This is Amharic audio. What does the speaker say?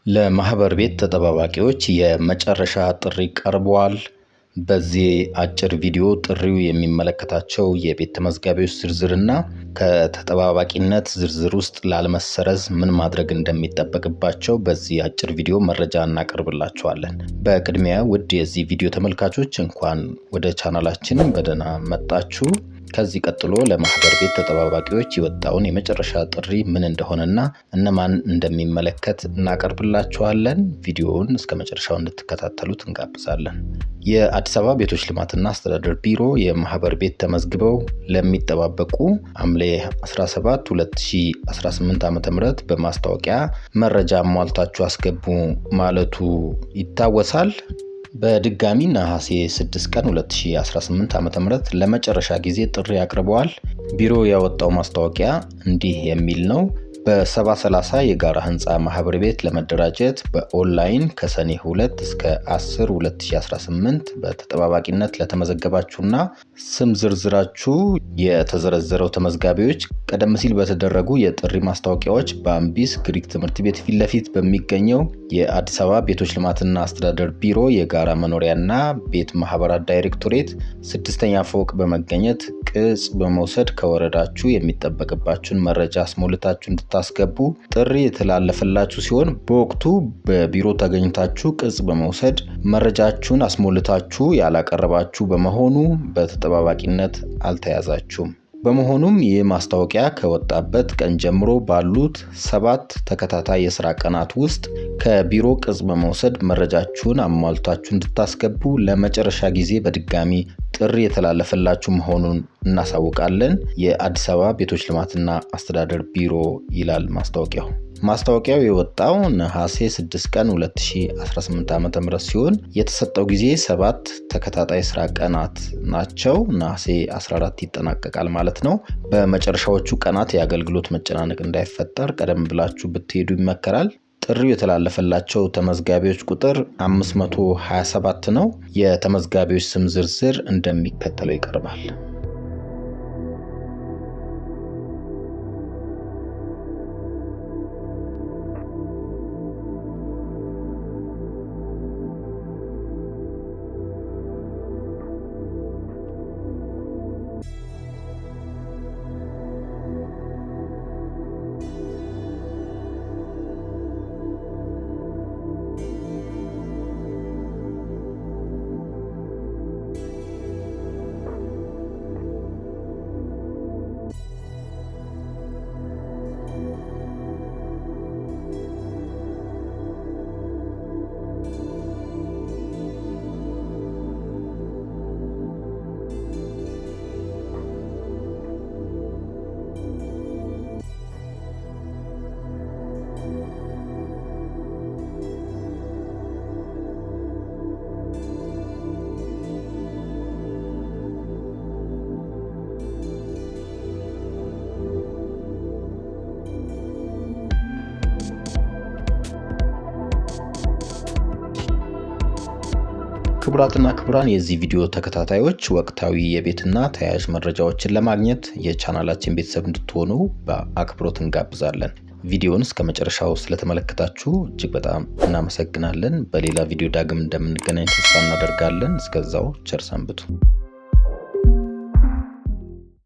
ለማህበር ቤት ተጠባባቂዎች የመጨረሻ ጥሪ ቀርቧል። በዚህ አጭር ቪዲዮ ጥሪው የሚመለከታቸው የቤት ተመዝጋቢዎች ዝርዝርና ከተጠባባቂነት ዝርዝር ውስጥ ላለመሰረዝ ምን ማድረግ እንደሚጠበቅባቸው በዚህ አጭር ቪዲዮ መረጃ እናቀርብላችኋለን። በቅድሚያ ውድ የዚህ ቪዲዮ ተመልካቾች እንኳን ወደ ቻናላችን በደህና መጣችሁ። ከዚህ ቀጥሎ ለማህበር ቤት ተጠባባቂዎች የወጣውን የመጨረሻ ጥሪ ምን እንደሆነና እነማን እንደሚመለከት እናቀርብላችኋለን። ቪዲዮውን እስከመጨረሻው እንድትከታተሉት እንጋብዛለን። የአዲስ አበባ ቤቶች ልማትና አስተዳደር ቢሮ የማህበር ቤት ተመዝግበው ለሚጠባበቁ ሐምሌ 17 2018 ዓ.ም በማስታወቂያ መረጃ አሟልታችሁ አስገቡ ማለቱ ይታወሳል። በድጋሚ ነሐሴ 6 ቀን 2018 ዓ.ም ለመጨረሻ ጊዜ ጥሪ አቅርበዋል። ቢሮ ያወጣው ማስታወቂያ እንዲህ የሚል ነው። በ7030 የጋራ ህንፃ ማህበር ቤት ለመደራጀት በኦንላይን ከሰኔ 2 እስከ 10 2018 በተጠባባቂነት ለተመዘገባችሁና ስም ዝርዝራችሁ የተዘረዘረው ተመዝጋቢዎች ቀደም ሲል በተደረጉ የጥሪ ማስታወቂያዎች በአምቢስ ግሪክ ትምህርት ቤት ፊት ለፊት በሚገኘው የአዲስ አበባ ቤቶች ልማትና አስተዳደር ቢሮ የጋራ መኖሪያና ቤት ማህበራት ዳይሬክቶሬት 6ኛ ፎቅ በመገኘት ቅጽ በመውሰድ ከወረዳችሁ የሚጠበቅባችሁን መረጃ አስሞልታችሁ እንድታስገቡ ጥሪ የተላለፈላችሁ ሲሆን በወቅቱ በቢሮ ተገኝታችሁ ቅጽ በመውሰድ መረጃችሁን አስሞልታችሁ ያላቀረባችሁ በመሆኑ በተጠባባቂነት አልተያዛችሁም። በመሆኑም ይህ ማስታወቂያ ከወጣበት ቀን ጀምሮ ባሉት 7 ተከታታይ የሥራ ቀናት ውስጥ ከቢሮ ቅጽ በመውሰድ መረጃችሁን አሟልታችሁ እንድታስገቡ ለመጨረሻ ጊዜ በድጋሚ ጥሪ የተላለፈላችሁ መሆኑን እናሳውቃለን። የአዲስ አበባ ቤቶች ልማትና አስተዳደር ቢሮ ይላል ማስታወቂያው። ማስታወቂያው የወጣው ነሐሴ 6 ቀን 2018 ዓ.ም ሲሆን የተሰጠው ጊዜ 7 ተከታታይ ስራ ቀናት ናቸው። ነሐሴ 14 ይጠናቀቃል ማለት ነው። በመጨረሻዎቹ ቀናት የአገልግሎት መጨናነቅ እንዳይፈጠር ቀደም ብላችሁ ብትሄዱ ይመከራል። ጥሪው የተላለፈላቸው ተመዝጋቢዎች ቁጥር 527 ነው። የተመዝጋቢዎች ስም ዝርዝር እንደሚከተለው ይቀርባል። ክቡራትና ክቡራን የዚህ ቪዲዮ ተከታታዮች ወቅታዊ የቤትና ተያያዥ መረጃዎችን ለማግኘት የቻናላችን ቤተሰብ እንድትሆኑ በአክብሮት እንጋብዛለን። ቪዲዮውን እስከመጨረሻው ስለተመለከታችሁ እጅግ በጣም እናመሰግናለን። በሌላ ቪዲዮ ዳግም እንደምንገናኝ ተስፋ እናደርጋለን። እስከዛው ቸር ሰንብቱ።